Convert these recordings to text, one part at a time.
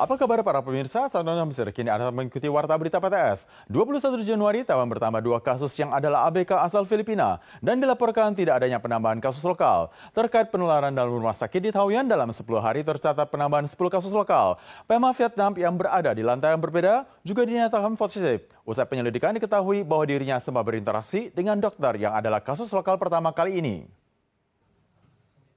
Apa kabar para pemirsa? Saudara Mesir, kini Anda mengikuti Warta Berita PTS. 21 Januari, Taiwan bertambah 2 kasus yang adalah ABK asal Filipina dan dilaporkan tidak adanya penambahan kasus lokal. Terkait penularan dalam rumah sakit di Taoyuan dalam 10 hari tercatat penambahan 10 kasus lokal. PMA Vietnam yang berada di lantai yang berbeda juga dinyatakan positif. Usai penyelidikan diketahui bahwa dirinya sempat berinteraksi dengan dokter yang adalah kasus lokal pertama kali ini.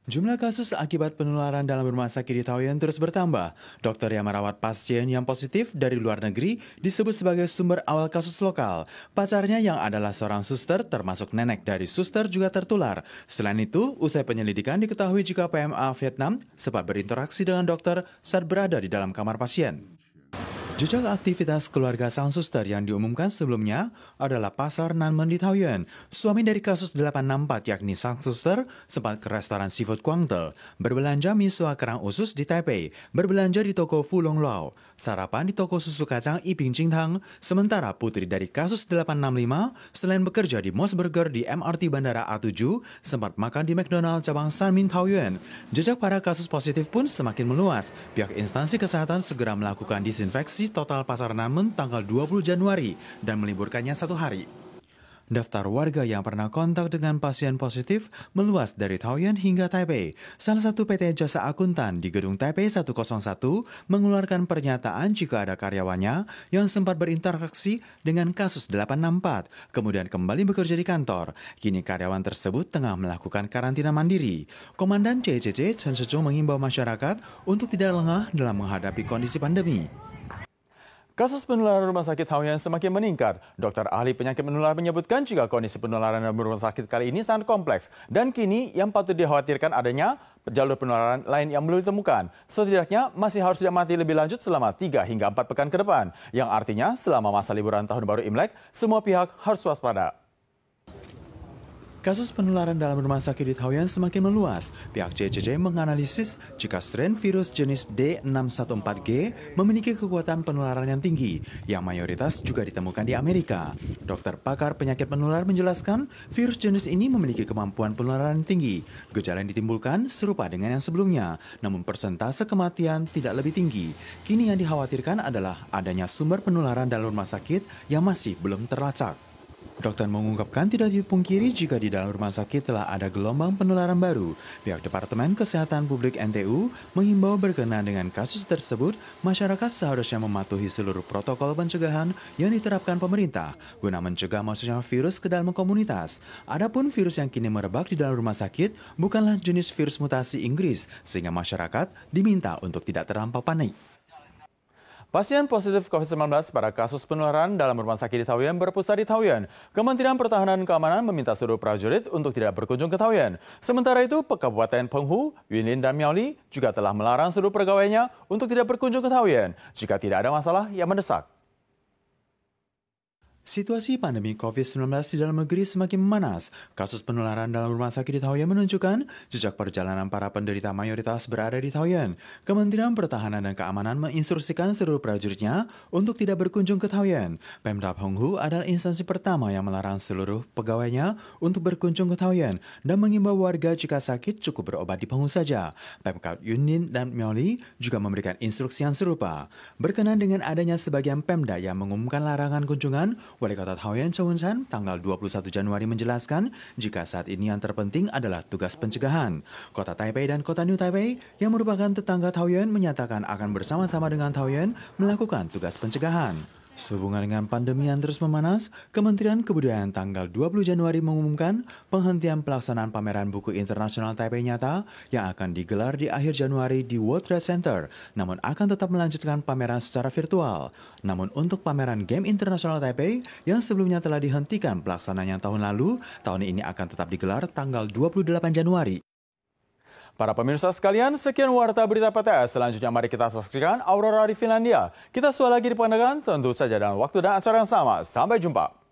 Jumlah kasus akibat penularan dalam rumah sakit di Taoyuan terus bertambah. Dokter yang merawat pasien yang positif dari luar negeri disebut sebagai sumber awal kasus lokal. Pacarnya yang adalah seorang suster termasuk nenek dari suster juga tertular. Selain itu, usai penyelidikan diketahui jika PMA Vietnam sempat berinteraksi dengan dokter saat berada di dalam kamar pasien. Jejak aktivitas keluarga sang suster yang diumumkan sebelumnya adalah pasar Nanmen di Taoyuan. Suami dari kasus 864 yakni sang suster sempat ke restoran seafood Guangde, berbelanja misua kerang usus di Taipei, berbelanja di toko Fulong Luo, sarapan di toko susu kacang Iping Jingtang. Sementara putri dari kasus 865 selain bekerja di Mos Burger di MRT Bandara A7, sempat makan di McDonald cabang Sanmin Taoyuan. Jejak para kasus positif pun semakin meluas. Pihak instansi kesehatan segera melakukan disinfeksi total pasar Nanmen tanggal 20 Januari dan meliburkannya 1 hari. Daftar warga yang pernah kontak dengan pasien positif meluas dari Taoyuan hingga Taipei. Salah satu PT Jasa Akuntan di Gedung Taipei 101 mengeluarkan pernyataan jika ada karyawannya yang sempat berinteraksi dengan kasus 864, kemudian kembali bekerja di kantor. Kini karyawan tersebut tengah melakukan karantina mandiri. Komandan CCC Chen Shizhong mengimbau masyarakat untuk tidak lengah dalam menghadapi kondisi pandemi. Kasus penularan rumah sakit Taoyuan semakin meningkat. Dokter ahli penyakit menular menyebutkan jika kondisi penularan dalam rumah sakit kali ini sangat kompleks. Dan kini yang patut dikhawatirkan adanya jalur penularan lain yang belum ditemukan. Setidaknya masih harus diamati lebih lanjut selama 3 hingga 4 pekan ke depan. Yang artinya selama masa liburan Tahun Baru Imlek, semua pihak harus waspada. Kasus penularan dalam rumah sakit di Taoyuan semakin meluas. Pihak CCC menganalisis jika strain virus jenis D614G memiliki kekuatan penularan yang tinggi, yang mayoritas juga ditemukan di Amerika. Dokter pakar penyakit menular menjelaskan virus jenis ini memiliki kemampuan penularan tinggi. Gejala yang ditimbulkan serupa dengan yang sebelumnya, namun persentase kematian tidak lebih tinggi. Kini yang dikhawatirkan adalah adanya sumber penularan dalam rumah sakit yang masih belum terlacak. Dokter mengungkapkan tidak dipungkiri jika di dalam rumah sakit telah ada gelombang penularan baru. Pihak Departemen Kesehatan Publik NTU mengimbau berkenaan dengan kasus tersebut, masyarakat seharusnya mematuhi seluruh protokol pencegahan yang diterapkan pemerintah guna mencegah masuknya virus ke dalam komunitas. Adapun virus yang kini merebak di dalam rumah sakit bukanlah jenis virus mutasi Inggris, sehingga masyarakat diminta untuk tidak terlampau panik. Pasien positif COVID-19 pada kasus penularan dalam rumah sakit di Taoyuan berpusat di Taoyuan. Kementerian Pertahanan dan Keamanan meminta seluruh prajurit untuk tidak berkunjung ke Taoyuan. Sementara itu, Kabupaten Penghu, Yunlin, dan Miaoli juga telah melarang seluruh pegawainya untuk tidak berkunjung ke Taoyuan jika tidak ada masalah yang mendesak. Situasi pandemi COVID-19 di dalam negeri semakin memanas. Kasus penularan dalam rumah sakit di Taoyuan menunjukkan jejak perjalanan para penderita mayoritas berada di Taoyuan. Kementerian Pertahanan dan Keamanan menginstruksikan seluruh prajuritnya untuk tidak berkunjung ke Taoyuan. Pemda Penghu adalah instansi pertama yang melarang seluruh pegawainya untuk berkunjung ke Taoyuan dan mengimbau warga jika sakit cukup berobat di Penghu saja. Pemkab Yunlin dan Miaoli juga memberikan instruksi yang serupa. Berkenaan dengan adanya sebagian Pemda yang mengumumkan larangan kunjungan, Wali Kota Taoyuan Chou Wen-san tanggal 21 Januari menjelaskan jika saat ini yang terpenting adalah tugas pencegahan. Kota Taipei dan Kota New Taipei yang merupakan tetangga Taoyuan menyatakan akan bersama-sama dengan Taoyuan melakukan tugas pencegahan. Sehubungan dengan pandemi yang terus memanas, Kementerian Kebudayaan tanggal 20 Januari mengumumkan penghentian pelaksanaan pameran buku internasional Taipei Nyata yang akan digelar di akhir Januari di World Trade Center, namun akan tetap melanjutkan pameran secara virtual. Namun untuk pameran game internasional Taipei yang sebelumnya telah dihentikan pelaksanaannya tahun lalu, tahun ini akan tetap digelar tanggal 28 Januari. Para pemirsa sekalian, sekian Warta Berita PTS. Selanjutnya mari kita saksikan Aurora di Finlandia. Kita sudah lagi dipandangan tentu saja dalam waktu dan acara yang sama. Sampai jumpa.